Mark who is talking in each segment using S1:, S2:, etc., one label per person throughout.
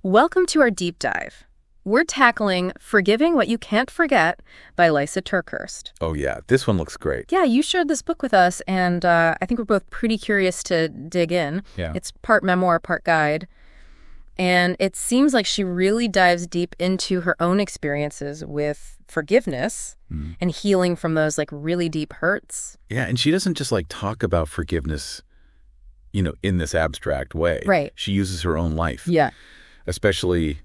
S1: Welcome to our deep dive. We're tackling Forgiving What You Can't Forget by Lysa TerKeurst.
S2: Oh, yeah. This one looks great.
S1: Yeah, you shared this book with us, and I think we're both pretty curious to dig in.
S2: Yeah.
S1: It's part memoir, part guide. And it seems like she really dives deep into her own experiences with forgiveness and healing from those really deep hurts.
S2: Yeah, and she doesn't just talk about forgiveness, in this abstract way.
S1: Right.
S2: She uses her own life.
S1: Yeah.
S2: Especially,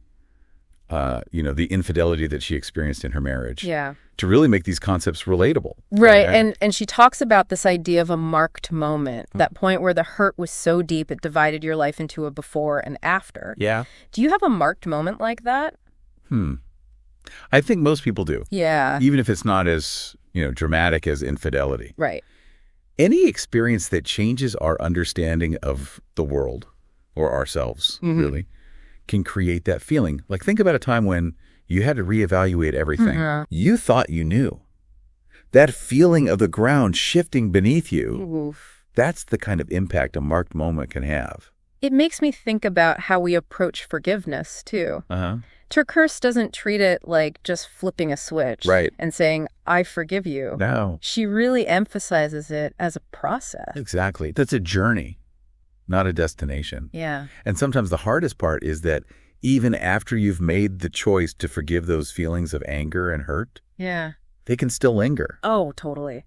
S2: the infidelity that she experienced in her marriage.
S1: Yeah.
S2: To really make these concepts relatable.
S1: Right. And she talks about this idea of a marked moment, that point where the hurt was so deep it divided your life into a before and after.
S2: Yeah.
S1: Do you have a marked moment like that?
S2: I think most people do.
S1: Yeah.
S2: Even if it's not as, dramatic as infidelity.
S1: Right.
S2: Any experience that changes our understanding of the world or ourselves, really, can create that feeling. Think about a time when you had to reevaluate everything. You thought you knew. That feeling of the ground shifting beneath you, that's the kind of impact a marked moment can have.
S1: It makes me think about how we approach forgiveness, too. TerKeurst doesn't treat it like just flipping a switch and saying, I forgive you.
S2: No.
S1: She really emphasizes it as a process.
S2: Exactly. That's a journey, not a destination.
S1: Yeah.
S2: And sometimes the hardest part is that even after you've made the choice to forgive those feelings of anger and hurt, they can still linger.
S1: Oh, totally.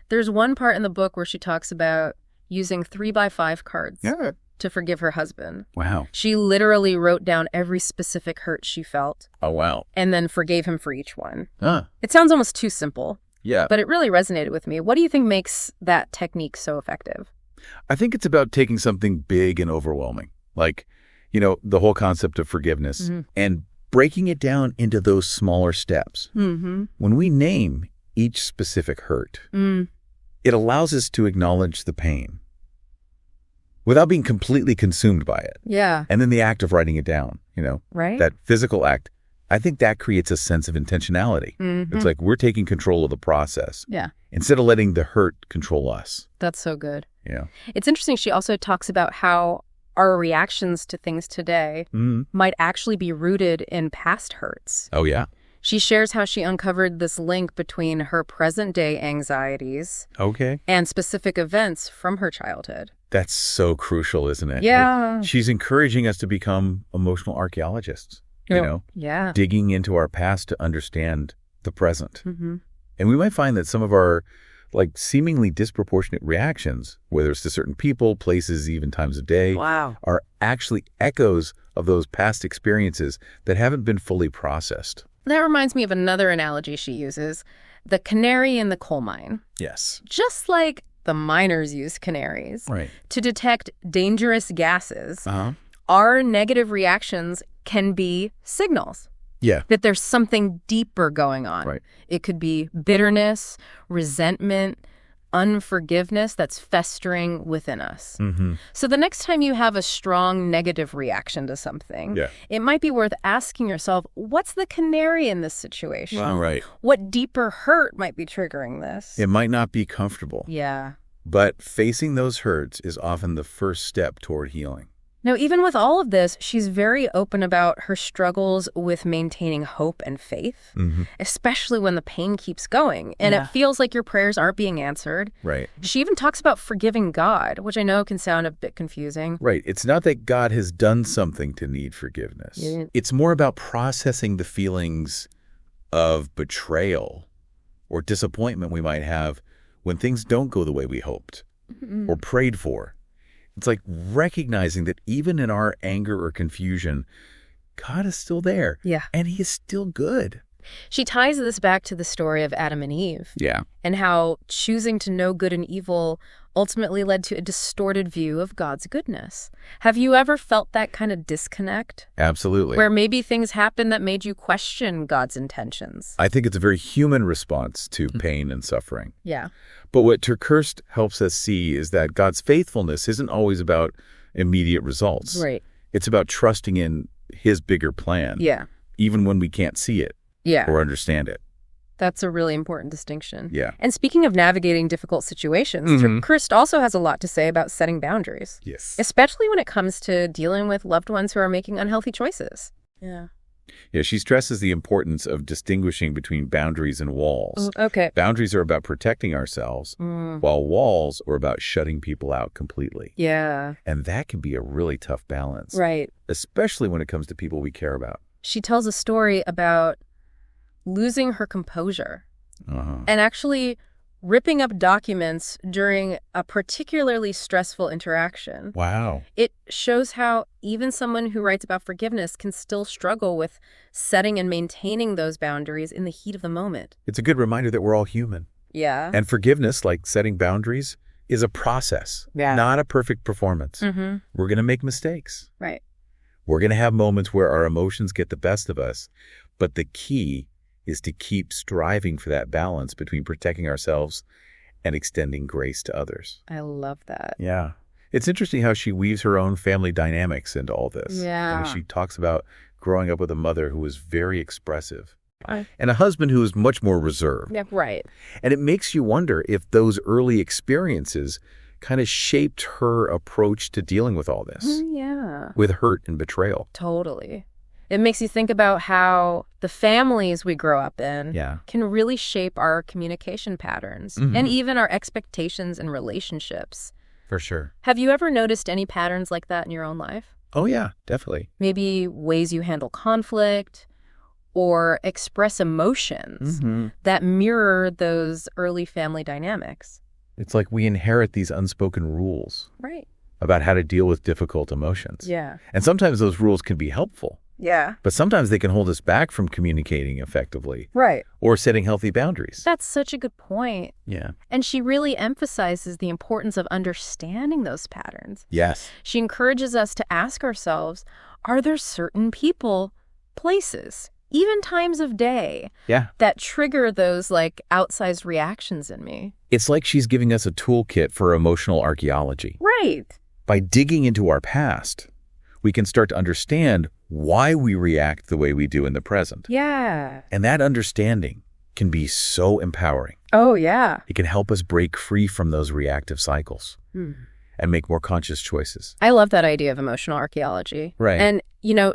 S1: There's one part in the book where she talks about using 3x5 cards to forgive her husband.
S2: Wow.
S1: She literally wrote down every specific hurt she felt.
S2: Oh, wow.
S1: And then forgave him for each one.
S2: Huh.
S1: It sounds almost too simple.
S2: Yeah.
S1: But it really resonated with me. What do you think makes that technique so effective?
S2: I think it's about taking something big and overwhelming, the whole concept of forgiveness, and breaking it down into those smaller steps. When we name each specific hurt, it allows us to acknowledge the pain without being completely consumed by it.
S1: Yeah.
S2: And then the act of writing it down,
S1: right?
S2: That physical act, I think that creates a sense of intentionality. It's like we're taking control of the process.
S1: Yeah.
S2: Instead of letting the hurt control us.
S1: That's so good.
S2: Yeah.
S1: It's interesting. She also talks about how our reactions to things today might actually be rooted in past hurts.
S2: Oh, yeah.
S1: She shares how she uncovered this link between her present-day anxieties and specific events from her childhood.
S2: That's so crucial, isn't it?
S1: Yeah.
S2: She's encouraging us to become emotional archaeologists,
S1: Yeah.
S2: digging into our past to understand the present. And we might find that some of our seemingly disproportionate reactions, whether it's to certain people, places, even times of day, are actually echoes of those past experiences that haven't been fully processed.
S1: That reminds me of another analogy she uses, the canary in the coal mine.
S2: Yes.
S1: Just like the miners use canaries to detect dangerous gases, our negative reactions can be signals.
S2: Yeah.
S1: That there's something deeper going on.
S2: Right.
S1: It could be bitterness, resentment, unforgiveness that's festering within us. So the next time you have a strong negative reaction to something, it might be worth asking yourself, what's the canary in this situation?
S2: Right.
S1: What deeper hurt might be triggering this?
S2: It might not be comfortable.
S1: Yeah.
S2: But facing those hurts is often the first step toward healing.
S1: Now, even with all of this, she's very open about her struggles with maintaining hope and faith, especially when the pain keeps going and it feels like your prayers aren't being answered.
S2: Right.
S1: She even talks about forgiving God, which I know can sound a bit confusing.
S2: Right. It's not that God has done something to need forgiveness. It's more about processing the feelings of betrayal or disappointment we might have when things don't go the way we hoped or prayed for. It's like recognizing that even in our anger or confusion, God is still there.
S1: Yeah.
S2: And he is still good.
S1: She ties this back to the story of Adam and Eve.
S2: Yeah.
S1: And how choosing to know good and evil ultimately led to a distorted view of God's goodness. Have you ever felt that kind of disconnect?
S2: Absolutely.
S1: Where maybe things happened that made you question God's intentions?
S2: I think it's a very human response to pain and suffering.
S1: Yeah.
S2: But what TerKeurst helps us see is that God's faithfulness isn't always about immediate results.
S1: Right.
S2: It's about trusting in his bigger plan.
S1: Yeah.
S2: Even when we can't see it or understand it.
S1: That's a really important distinction.
S2: Yeah.
S1: And speaking of navigating difficult situations, TerKeurst also has a lot to say about setting boundaries.
S2: Yes.
S1: Especially when it comes to dealing with loved ones who are making unhealthy choices. Yeah.
S2: Yeah, she stresses the importance of distinguishing between boundaries and walls.
S1: Okay.
S2: Boundaries are about protecting ourselves, while walls are about shutting people out completely.
S1: Yeah.
S2: And that can be a really tough balance.
S1: Right.
S2: Especially when it comes to people we care about.
S1: She tells a story about losing her composure and actually ripping up documents during a particularly stressful interaction.
S2: Wow.
S1: It shows how even someone who writes about forgiveness can still struggle with setting and maintaining those boundaries in the heat of the moment.
S2: It's a good reminder that we're all human.
S1: Yeah.
S2: And forgiveness, like setting boundaries, is a process, not a perfect performance. We're going to make mistakes.
S1: Right.
S2: We're going to have moments where our emotions get the best of us, but the key is to keep striving for that balance between protecting ourselves and extending grace to others.
S1: I love that.
S2: Yeah. It's interesting how she weaves her own family dynamics into all this.
S1: Yeah.
S2: I mean, she talks about growing up with a mother who was very expressive and a husband who was much more reserved.
S1: Yeah, right.
S2: And it makes you wonder if those early experiences kind of shaped her approach to dealing with all this.
S1: Yeah.
S2: With hurt and betrayal.
S1: Totally. It makes you think about how the families we grow up in can really shape our communication patterns and even our expectations and relationships.
S2: For sure.
S1: Have you ever noticed any patterns like that in your own life?
S2: Oh, yeah, definitely.
S1: Maybe ways you handle conflict or express emotions that mirror those early family dynamics.
S2: It's like we inherit these unspoken rules.
S1: Right.
S2: About how to deal with difficult emotions.
S1: Yeah.
S2: And sometimes those rules can be helpful.
S1: Yeah.
S2: But sometimes they can hold us back from communicating effectively.
S1: Right.
S2: Or setting healthy boundaries.
S1: That's such a good point.
S2: Yeah.
S1: And she really emphasizes the importance of understanding those patterns.
S2: Yes.
S1: She encourages us to ask ourselves, are there certain people, places, even times of day that trigger those outsized reactions in me?
S2: It's like she's giving us a toolkit for emotional archaeology.
S1: Right.
S2: By digging into our past, we can start to understand why we react the way we do in the present.
S1: Yeah.
S2: And that understanding can be so empowering.
S1: Oh, yeah.
S2: It can help us break free from those reactive cycles and make more conscious choices.
S1: I love that idea of emotional archaeology.
S2: Right.
S1: And,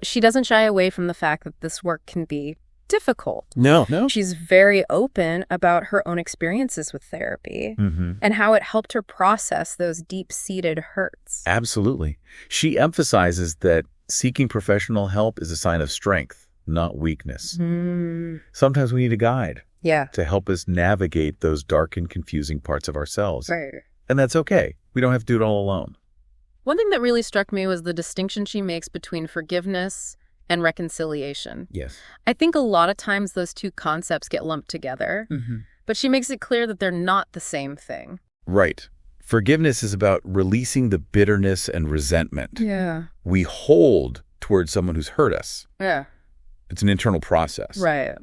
S1: she doesn't shy away from the fact that this work can be difficult.
S2: No.
S1: She's very open about her own experiences with therapy and how it helped her process those deep-seated hurts.
S2: Absolutely. She emphasizes that seeking professional help is a sign of strength, not weakness. Sometimes we need a guide to help us navigate those dark and confusing parts of ourselves.
S1: Right.
S2: And that's okay. We don't have to do it all alone.
S1: One thing that really struck me was the distinction she makes between forgiveness and reconciliation.
S2: Yes.
S1: I think a lot of times those two concepts get lumped together, but she makes it clear that they're not the same thing.
S2: Right. Forgiveness is about releasing the bitterness and resentment we hold towards someone who's hurt us.
S1: Yeah.
S2: It's an internal process.
S1: Right.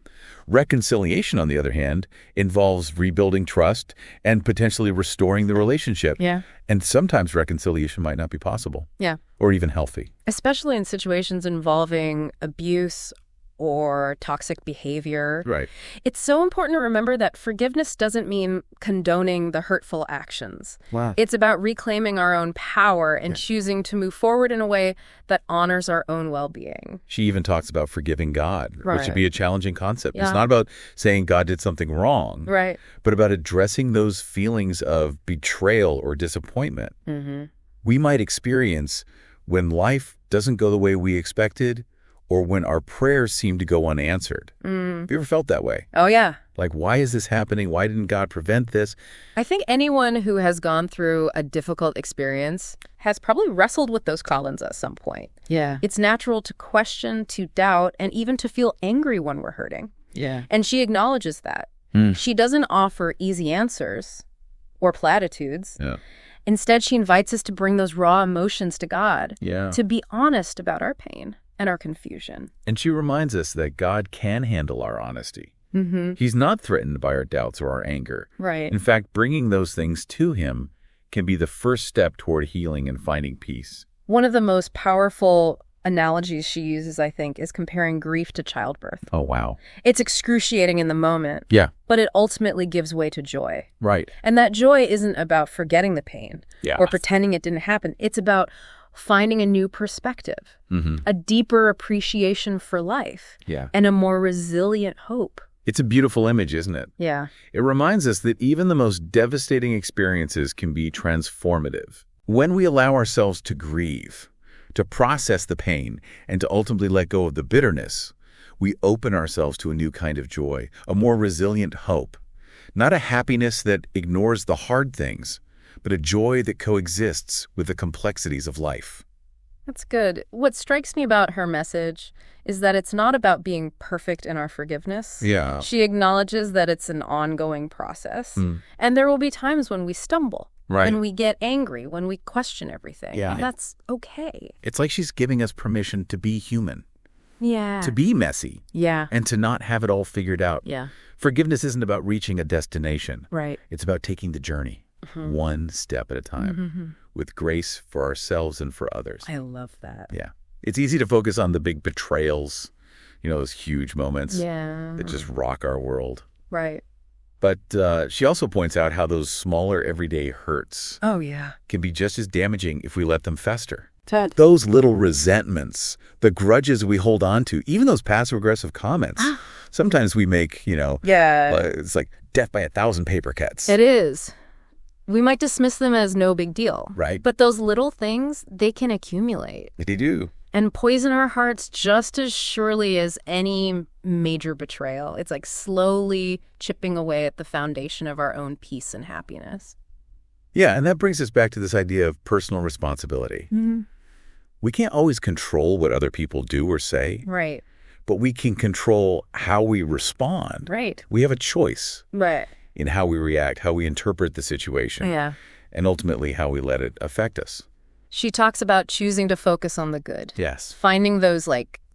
S2: Reconciliation, on the other hand, involves rebuilding trust and potentially restoring the relationship.
S1: Yeah.
S2: And sometimes reconciliation might not be possible.
S1: Yeah.
S2: Or even healthy.
S1: Especially in situations involving abuse or toxic behavior.
S2: Right.
S1: It's so important to remember that forgiveness doesn't mean condoning the hurtful actions.
S2: Wow.
S1: It's about reclaiming our own power and choosing to move forward in a way that honors our own well-being.
S2: She even talks about forgiving God,
S1: Right.
S2: which would be a challenging concept.
S1: Yeah.
S2: It's not about saying God did something wrong,
S1: Right.
S2: but about addressing those feelings of betrayal or disappointment we might experience when life doesn't go the way we expected or when our prayers seem to go unanswered. Have you ever felt that way?
S1: Oh, yeah.
S2: Like, why is this happening? Why didn't God prevent this?
S1: I think anyone who has gone through a difficult experience has probably wrestled with those call-ins at some point.
S3: Yeah.
S1: It's natural to question, to doubt, and even to feel angry when we're hurting.
S3: Yeah.
S1: And she acknowledges that. She doesn't offer easy answers or platitudes.
S2: Yeah.
S1: Instead, she invites us to bring those raw emotions to God,
S2: Yeah.
S1: to be honest about our pain and our confusion.
S2: And she reminds us that God can handle our honesty. He's not threatened by our doubts or our anger.
S1: Right.
S2: In fact, bringing those things to him can be the first step toward healing and finding peace.
S1: One of the most powerful analogies she uses, I think, is comparing grief to childbirth.
S2: Oh, wow.
S1: It's excruciating in the moment,
S2: Yeah.
S1: but it ultimately gives way to joy.
S2: Right.
S1: And that joy isn't about forgetting the pain
S2: Yeah.
S1: or pretending it didn't happen. It's about finding a new perspective, a deeper appreciation for life, and a more resilient hope.
S2: It's a beautiful image, isn't it?
S1: Yeah.
S2: It reminds us that even the most devastating experiences can be transformative. When we allow ourselves to grieve, to process the pain, and to ultimately let go of the bitterness, we open ourselves to a new kind of joy, a more resilient hope. Not a happiness that ignores the hard things, but a joy that coexists with the complexities of life.
S1: That's good. What strikes me about her message is that it's not about being perfect in our forgiveness.
S2: Yeah.
S1: She acknowledges that it's an ongoing process. And there will be times when we stumble, when we get angry, when we question everything.
S2: Yeah.
S1: And that's okay.
S2: It's like she's giving us permission to be human,
S1: Yeah.
S2: to be messy,
S1: Yeah.
S2: and to not have it all figured out.
S1: Yeah.
S2: Forgiveness isn't about reaching a destination.
S1: Right.
S2: It's about taking the journey, one step at a time, with grace for ourselves and for others.
S1: I love that.
S2: Yeah. It's easy to focus on the big betrayals, those huge moments that just rock our world.
S1: Right.
S2: But she also points out how those smaller everyday hurts can be just as damaging if we let them fester. Those little resentments, the grudges we hold on to, even those passive-aggressive comments. Sometimes we make, it's like death by 1,000 paper cuts.
S1: It is. We might dismiss them as no big deal.
S2: Right.
S1: But those little things, they can accumulate.
S2: They do.
S1: And poison our hearts just as surely as any major betrayal. It's like slowly chipping away at the foundation of our own peace and happiness.
S2: Yeah, and that brings us back to this idea of personal responsibility. We can't always control what other people do or say.
S1: Right.
S2: But we can control how we respond.
S1: Right.
S2: We have a choice.
S1: Right.
S2: In how we react, how we interpret the situation.
S1: Yeah.
S2: And ultimately how we let it affect us.
S1: She talks about choosing to focus on the good.
S2: Yes.
S1: Finding those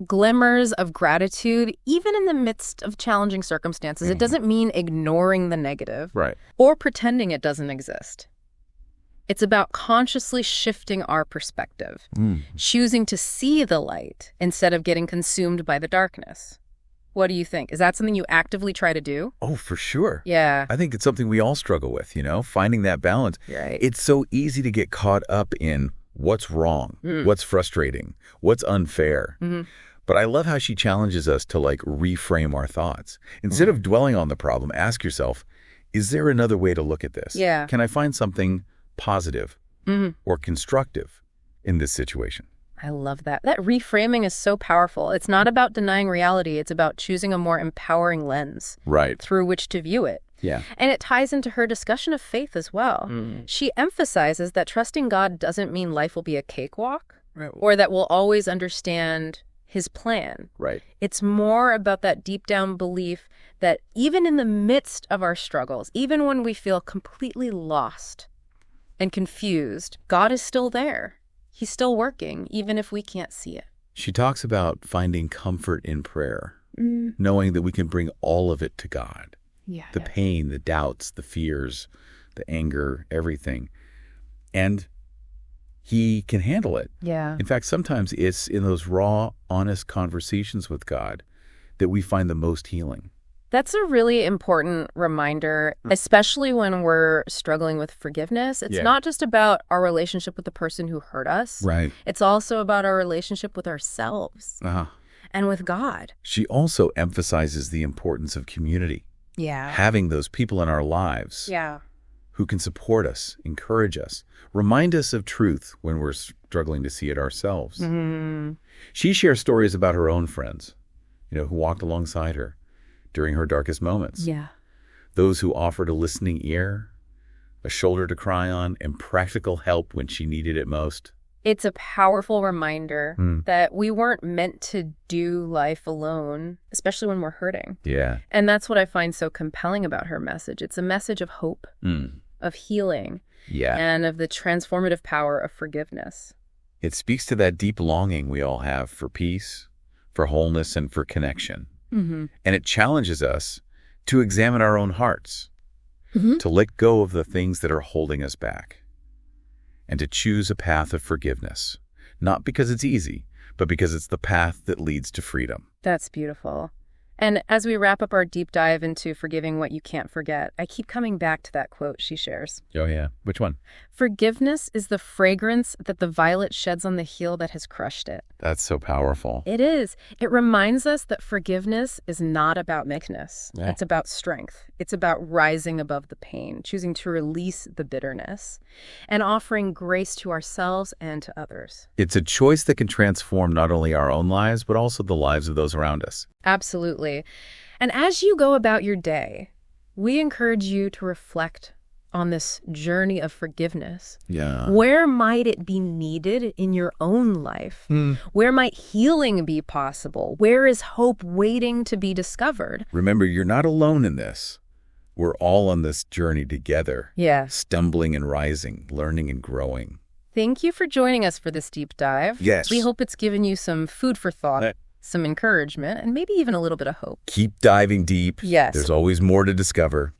S1: glimmers of gratitude, even in the midst of challenging circumstances. It doesn't mean ignoring the negative.
S2: Right.
S1: Or pretending it doesn't exist. It's about consciously shifting our perspective, choosing to see the light instead of getting consumed by the darkness. What do you think? Is that something you actively try to do?
S2: Oh, for sure.
S1: Yeah.
S2: I think it's something we all struggle with, finding that balance.
S1: Right.
S2: It's so easy to get caught up in what's wrong, what's frustrating, what's unfair. But I love how she challenges us to reframe our thoughts. Instead of dwelling on the problem, ask yourself, is there another way to look at this?
S1: Yeah.
S2: Can I find something positive or constructive in this situation?
S1: I love that. That reframing is so powerful. It's not about denying reality. It's about choosing a more empowering lens through which to view it.
S2: Yeah.
S1: And it ties into her discussion of faith as well. She emphasizes that trusting God doesn't mean life will be a cakewalk or that we'll always understand his plan.
S2: Right.
S1: It's more about that deep down belief that even in the midst of our struggles, even when we feel completely lost and confused, God is still there. He's still working, even if we can't see it.
S2: She talks about finding comfort in prayer, knowing that we can bring all of it to God.
S1: Yeah.
S2: The pain, the doubts, the fears, the anger, everything. And he can handle it.
S1: Yeah.
S2: In fact, sometimes it's in those raw, honest conversations with God that we find the most healing.
S1: That's a really important reminder, especially when we're struggling with forgiveness. It's not just about our relationship with the person who hurt us.
S2: Right.
S1: It's also about our relationship with ourselves and with God.
S2: She also emphasizes the importance of community.
S1: Yeah.
S2: Having those people in our lives who can support us, encourage us, remind us of truth when we're struggling to see it ourselves. She shares stories about her own friends, who walked alongside her during her darkest moments.
S1: Yeah.
S2: Those who offered a listening ear, a shoulder to cry on, and practical help when she needed it most.
S1: It's a powerful reminder that we weren't meant to do life alone, especially when we're hurting.
S2: Yeah.
S1: And that's what I find so compelling about her message. It's a message of hope, of healing, and of the transformative power of forgiveness.
S2: It speaks to that deep longing we all have for peace, for wholeness, and for connection. And it challenges us to examine our own hearts, to let go of the things that are holding us back, and to choose a path of forgiveness, not because it's easy, but because it's the path that leads to freedom.
S1: That's beautiful. And as we wrap up our deep dive into forgiving what you can't forget, I keep coming back to that quote she shares.
S2: Oh, yeah. Which one?
S1: Forgiveness is the fragrance that the violet sheds on the heel that has crushed it.
S2: That's so powerful.
S1: It is. It reminds us that forgiveness is not about meekness.
S2: Yeah.
S1: It's about strength. It's about rising above the pain, choosing to release the bitterness, and offering grace to ourselves and to others.
S2: It's a choice that can transform not only our own lives, but also the lives of those around us.
S1: Absolutely. And as you go about your day, we encourage you to reflect on this journey of forgiveness.
S2: Yeah.
S1: Where might it be needed in your own life? Where might healing be possible? Where is hope waiting to be discovered?
S2: Remember, you're not alone in this. We're all on this journey together.
S1: Yeah.
S2: Stumbling and rising, learning and growing.
S1: Thank you for joining us for this deep dive.
S2: Yes.
S1: We hope it's given you some food for thought, some encouragement, and maybe even a little bit of hope.
S2: Keep diving deep.
S1: Yes.
S2: There's always more to discover.